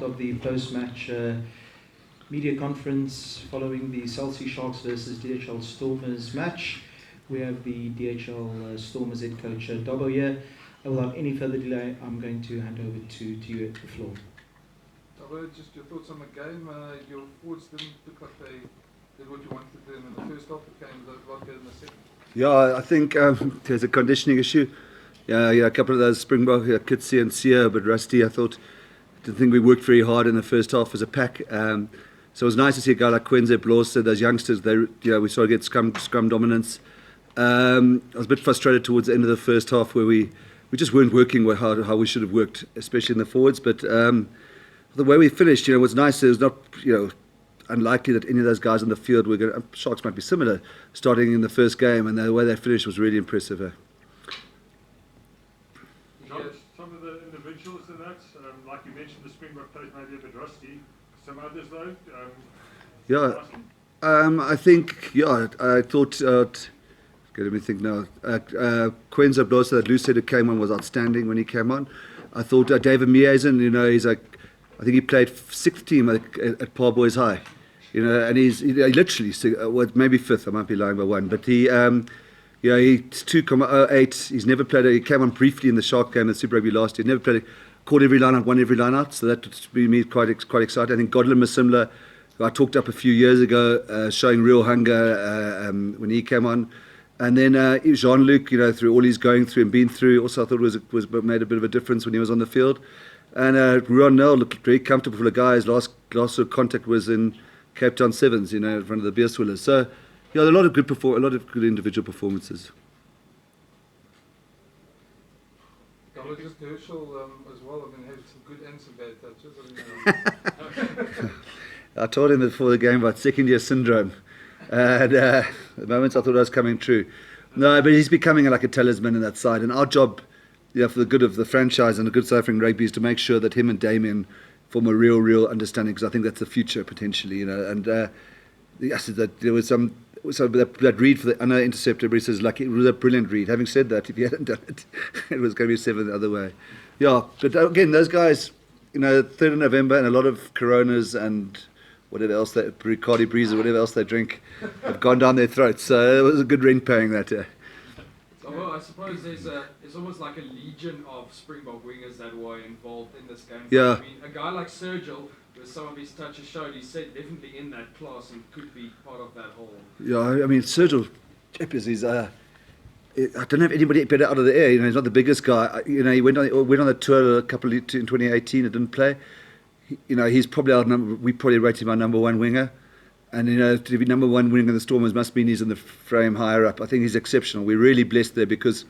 part of the post-match media conference following the Chelsea Sharks versus DHL Stormers match. We have the DHL Stormers head coach Dobbo here. Without any further delay, I'm going to hand over to you at the floor. Dobbo, just your thoughts on the game. Your forwards didn't look like they did what you wanted to do in the first half. It came a lot better in the second. Yeah, I think there's a conditioning issue. Yeah, a couple of those Springbok, Kitsi and Sia, but rusty. I didn't think we worked very hard in the first half as a pack. So it was nice to see a guy like Quenze, Blauster, those youngsters. We started to get scrum dominance. I was a bit frustrated towards the end of the first half where we just weren't working how we should have worked, especially in the forwards. But the way we finished, was nice. It was not, unlikely that any of those guys on the field were going. Sharks might be similar, starting in the first game, and the way they finished was really impressive. Some of the individuals in that, like you mentioned, the Springbok players maybe a bit rusty. Some others though. I think. I thought. Let me think now. Quenze Blauster, that loose header came on, was outstanding when he came on. I thought David Miazen, he's I think he played sixth team at Parboys High, and he literally maybe fifth. I might be lying by one, but he. He's 2.08. He's never played. He came on briefly in the Shark game in Super Rugby last year. Never played. Caught every line out, won every line out. So that would be quite exciting. I think Godlin was similar. Who I talked up a few years ago, showing real hunger when he came on. And then Jean-Luc, through all he's going through and been through, also I thought was made a bit of a difference when he was on the field. And Ruan Nel looked very comfortable for the guy. His last sort of contact was in Cape Town Sevens, in front of the Beer Swillers. So. Yeah, a lot of good individual performances. Just Herschel as well. Had some good and some bad touches. I told him before the game about second-year syndrome, and the moments I thought I was coming true. No, but he's becoming like a talisman in that side, and our job, for the good of the franchise and the good South African rugby, is to make sure that him and Damien form a real understanding, because I think that's the future potentially. And yes, that there was some. So that read for the interceptor, he says, it was a brilliant read. Having said that, if he hadn't done it, it was going to be 7 the other way. Yeah, but again, those guys, 3rd of November and a lot of Coronas and whatever else, Bacardi Breeze or whatever else they drink, have gone down their throats. So it was a good rent paying that day. Well, I suppose there's almost like a legion of Springbok wingers that were involved in this game. Yeah. I mean, a guy like Sergil, with some of his touches showed, he's definitely in that class and could be part of that whole. Yeah, I mean, Sergil, he's I don't have anybody better out of the air. He's not the biggest guy. He went on the tour in 2018 and didn't play. He's probably our number. We probably rate him our number one winger. And to be number one winger in the Stormers must mean he's in the frame higher up. I think he's exceptional. We're really blessed there because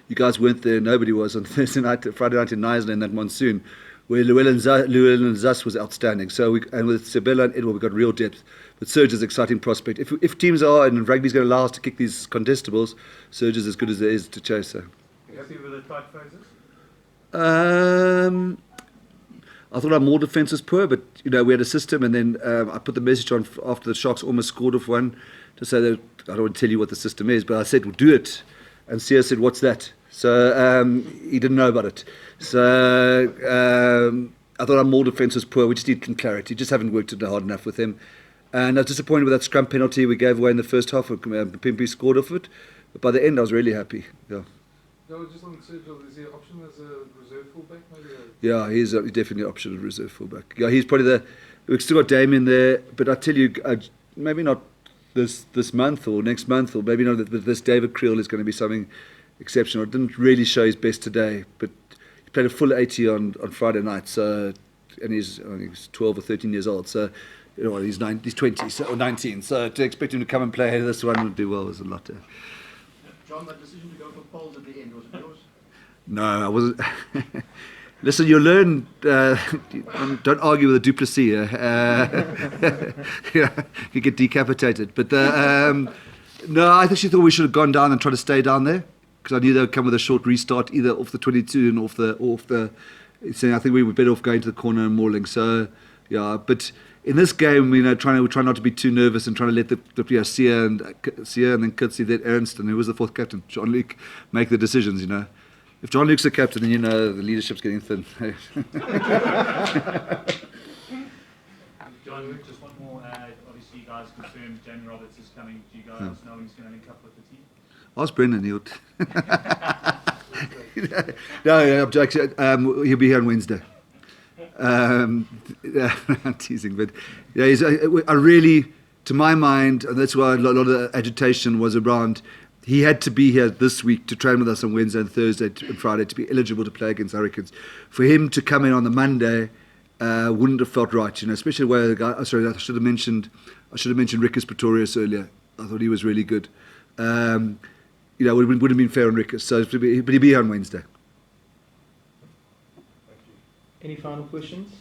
you guys weren't there. Nobody was on Friday night in Knysna in that monsoon, where Llewellyn Zas was outstanding. So and with Sabella and Edward, we've got real depth. But Serge is an exciting prospect. If teams are, and rugby's going to allow us to kick these contestables, Serge is as good as there is to chase. So. You happy with the tight phases? I thought our more defence was poor, but we had a system, and then I put the message on after the Sharks almost scored off one to say that I don't want to tell you what the system is, but I said we'll do it, and Sia said, "What's that?" So he didn't know about it. So I thought our more defence was poor. We just need clarity. Just haven't worked it hard enough with him. And I was disappointed with that scrum penalty we gave away in the first half. Pimpy scored off it. But by the end, I was really happy. Yeah. No, just on Sergio, is he an option as a reserve fullback? Maybe yeah, he's definitely an option as a reserve fullback. Yeah, he's probably we've still got Damien there. But I tell you, maybe not this month or next month, or maybe not this David Creel is going to be something exceptional. It didn't really show his best today, but he played a full 80 on Friday night. So, and he's 12 or 13 years old. So, he's 20 or 19. So to expect him to come and play ahead of this one and do well was a lot. John, that decision to go for poles at the end, was it yours? No, I wasn't. Listen, you'll learn. Don't argue with a Duplessis. You get decapitated. But no, I actually thought we should have gone down and tried to stay down there, because I knew they would come with a short restart, either off the 22 and off the. So I think we were better off going to the corner and mauling. So yeah, but in this game, we try not to be too nervous and trying to let the Sia and then Kitsi, then Ernst, and who was the fourth captain, Jean-Luc, make the decisions. If John Luke's the captain, then you know the leadership's getting thin. John, just one more. Obviously, you guys confirmed Jamie Roberts is coming. Do you guys know he's going to link up with the team? Ask Brendan, he'll. No, I'm joking. He'll be here on Wednesday. I'm teasing, but yeah, I really, to my mind, and that's why a lot of the agitation was around. He had to be here this week to train with us on Wednesday and Thursday and Friday to be eligible to play against Hurricanes. For him to come in on the Monday wouldn't have felt right, especially where the guy. Sorry, I should have mentioned Rickers Pretorius earlier. I thought he was really good. Would have been fair on Rickers. So, but he'll be here on Wednesday. Any final questions?